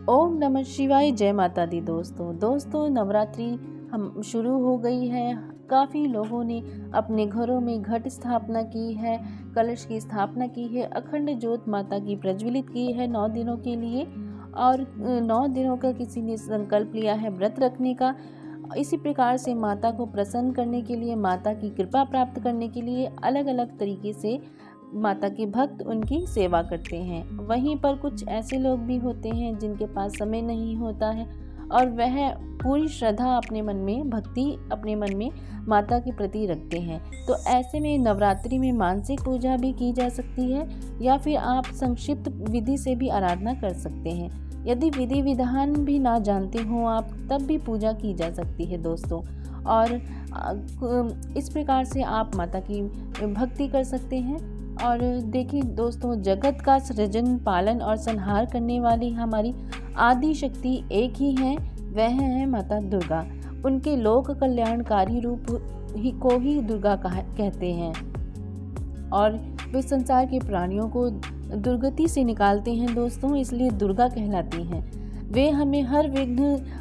ओम नमः शिवाय। जय माता दी। दोस्तों नवरात्रि हम शुरू हो गई है। काफ़ी लोगों ने अपने घरों में घट स्थापना की है, कलश की स्थापना की है, अखंड ज्योत माता की प्रज्वलित की है 9 दिनों के लिए। और 9 दिनों का किसी ने संकल्प लिया है व्रत रखने का। इसी प्रकार से माता को प्रसन्न करने के लिए, माता की कृपा प्राप्त करने के लिए अलग अलग तरीके से माता के भक्त उनकी सेवा करते हैं। वहीं पर कुछ ऐसे लोग भी होते हैं जिनके पास समय नहीं होता है और वह पूरी श्रद्धा अपने मन में, भक्ति अपने मन में माता के प्रति रखते हैं। तो ऐसे में नवरात्रि में मानसिक पूजा भी की जा सकती है या फिर आप संक्षिप्त विधि से भी आराधना कर सकते हैं। यदि विधि विधान भी ना जानते हो आप, तब भी पूजा की जा सकती है दोस्तों। और इस प्रकार से आप माता की भक्ति कर सकते हैं। और देखिए दोस्तों, जगत का सृजन, पालन और संहार करने वाली हमारी आदि शक्ति एक ही है, वह है माता दुर्गा। उनके लोक कल्याणकारी रूप को ही दुर्गा कहते हैं और वे संसार के प्राणियों को दुर्गति से निकालते हैं दोस्तों, इसलिए दुर्गा कहलाती हैं। वे हमें हर विघ्न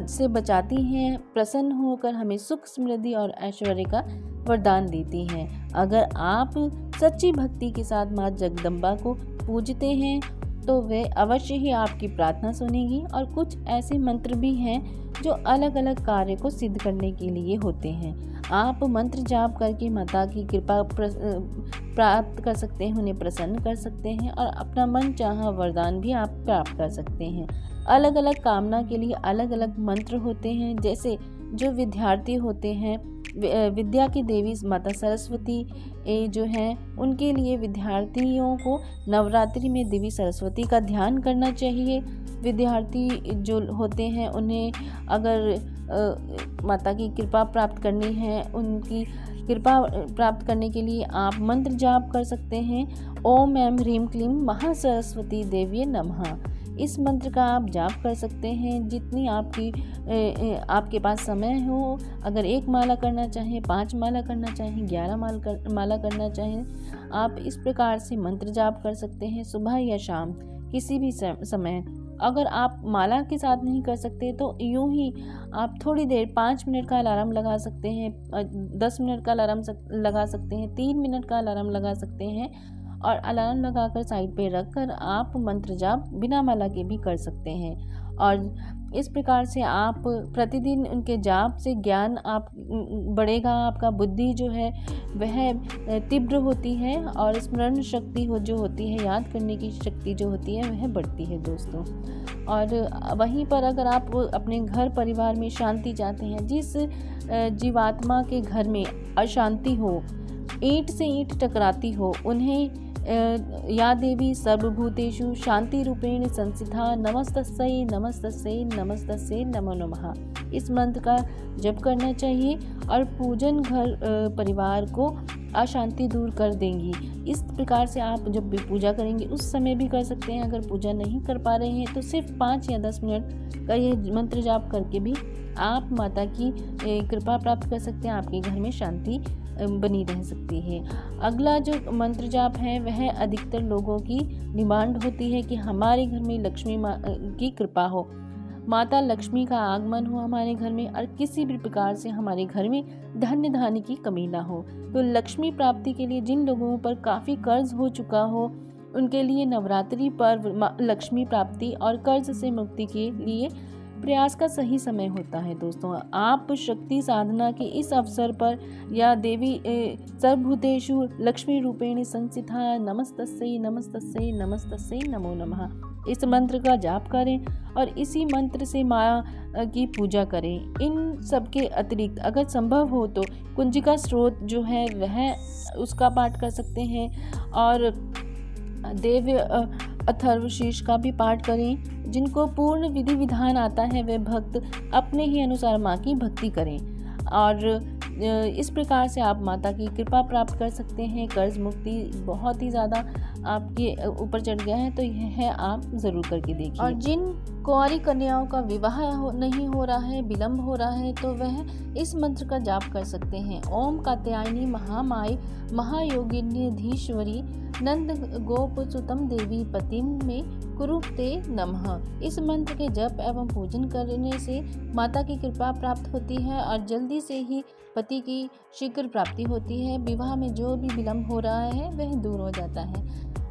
से बचाती हैं, प्रसन्न होकर हमें सुख, समृद्धि और ऐश्वर्य का वरदान देती हैं। अगर आप सच्ची भक्ति के साथ माँ जगदम्बा को पूजते हैं तो वे अवश्य ही आपकी प्रार्थना सुनेगी। और कुछ ऐसे मंत्र भी हैं जो अलग अलग कार्य को सिद्ध करने के लिए होते हैं। आप मंत्र जाप करके माता की कृपा प्राप्त कर सकते हैं, उन्हें प्रसन्न कर सकते हैं और अपना मन चाहा वरदान भी आप प्राप्त कर सकते हैं। अलग अलग कामना के लिए अलग अलग मंत्र होते हैं। जैसे जो विद्यार्थी होते हैं, विद्या की देवी माता सरस्वती जो हैं, उनके लिए विद्यार्थियों को नवरात्रि में देवी सरस्वती का ध्यान करना चाहिए। विद्यार्थी जो होते हैं उन्हें अगर माता की कृपा प्राप्त करनी है, उनकी कृपा प्राप्त करने के लिए आप मंत्र जाप कर सकते हैं। ओम ऐं ह्रीं क्लीं महासरस्वती देव्यै नमः। इस मंत्र का आप जाप कर सकते हैं जितनी आपके पास समय हो। अगर 1 माला करना चाहें, 5 माला करना चाहें, 11 माला करना चाहें, आप इस प्रकार से मंत्र जाप कर सकते हैं सुबह या शाम किसी भी समय। अगर आप माला के साथ नहीं कर सकते तो यूं ही आप थोड़ी देर 5 मिनट का अलार्म लगा सकते हैं, 10 मिनट का अलार्म लगा सकते हैं, 3 मिनट का अलार्म लगा सकते हैं और अलार्म लगाकर साइड पे रखकर आप मंत्र जाप बिना माला के भी कर सकते हैं। और इस प्रकार से आप प्रतिदिन उनके जाप से ज्ञान आप बढ़ेगा, आपका बुद्धि जो है वह तीव्र होती है और स्मरण शक्ति जो होती है, याद करने की शक्ति जो होती है वह बढ़ती है दोस्तों। और वहीं पर अगर आप अपने घर परिवार में शांति चाहते हैं, जिस जीवात्मा के घर में अशांति हो, ईंट से ईंट टकराती हो, उन्हें या देवी सर्वभूतेषु शांति रूपेण संस्थिता नमस्तस्यै नमस्तस्यै नमस्तस्यै नमो नमः। इस मंत्र का जप करना चाहिए और पूजन घर परिवार को अशांति दूर कर देंगी। इस प्रकार से आप जब भी पूजा करेंगे उस समय भी कर सकते हैं। अगर पूजा नहीं कर पा रहे हैं तो सिर्फ 5 या 10 मिनट का ये मंत्र जाप करके भी आप माता की कृपा प्राप्त कर सकते हैं। आपके घर में शांति बनी रह सकती है। अगला जो मंत्र जाप है वह अधिकतर लोगों की डिमांड होती है कि हमारे घर में लक्ष्मी माँ की कृपा हो, माता लक्ष्मी का आगमन हो हमारे घर में और किसी भी प्रकार से हमारे घर में धन्य धान्य की कमी ना हो। तो लक्ष्मी प्राप्ति के लिए जिन लोगों पर काफ़ी कर्ज हो चुका हो, उनके लिए नवरात्रि पर्व लक्ष्मी प्राप्ति और कर्ज से मुक्ति के लिए प्रयास का सही समय होता है दोस्तों। आप शक्ति साधना के इस अवसर पर या देवी सर्वभूतेषु लक्ष्मी रूपेण संस्थिता नमस्तस्यै नमस्तस्यै नमस्तस्यै नमो नमः इस मंत्र का जाप करें और इसी मंत्र से माँ की पूजा करें। इन सब के अतिरिक्त अगर संभव हो तो कुंजिका स्त्रोत जो है वह उसका पाठ कर सकते हैं और देव अथर्वशीर्ष का भी पाठ करें। जिनको पूर्ण विधि विधान आता है वे भक्त अपने ही अनुसार माँ की भक्ति करें और इस प्रकार से आप माता की कृपा प्राप्त कर सकते हैं। कर्ज मुक्ति बहुत ही ज़्यादा आपके ऊपर चढ़ गया है तो यह आप ज़रूर करके देखिए। और जिन कुंवारी कन्याओं का विवाह नहीं हो रहा है, विलम्ब हो रहा है, तो वह इस मंत्र का जाप कर सकते हैं। ओम कात्यायनी महामाई महायोगिन्यधीश्वरी नंद गोप सुतम देवी पतिम में कुरुते नमः। इस मंत्र के जप एवं पूजन करने से माता की कृपा प्राप्त होती है और जल्दी से ही पति की शीघ्र प्राप्ति होती है। विवाह में जो भी विलम्ब हो रहा है वह दूर हो जाता है।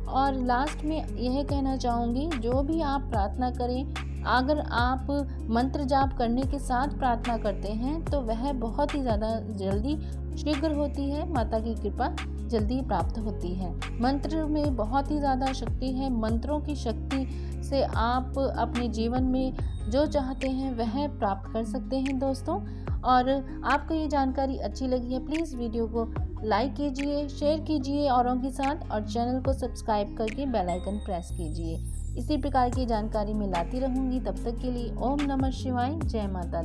और लास्ट में यह कहना चाहूँगी, जो भी आप प्रार्थना करें, अगर आप मंत्र जाप करने के साथ प्रार्थना करते हैं तो वह बहुत ही ज़्यादा जल्दी शीघ्र होती है, माता की कृपा जल्दी प्राप्त होती है। मंत्र में बहुत ही ज़्यादा शक्ति है। मंत्रों की शक्ति से आप अपने जीवन में जो चाहते हैं वह प्राप्त कर सकते हैं दोस्तों। और आपको ये जानकारी अच्छी लगी है, प्लीज़ वीडियो को लाइक कीजिए, शेयर कीजिए औरों के साथ और चैनल को सब्सक्राइब करके बेल आइकन प्रेस कीजिए। इसी प्रकार की जानकारी मैं लाती रहूँगी। तब तक के लिए ओम नमः शिवाय, जय माता दी।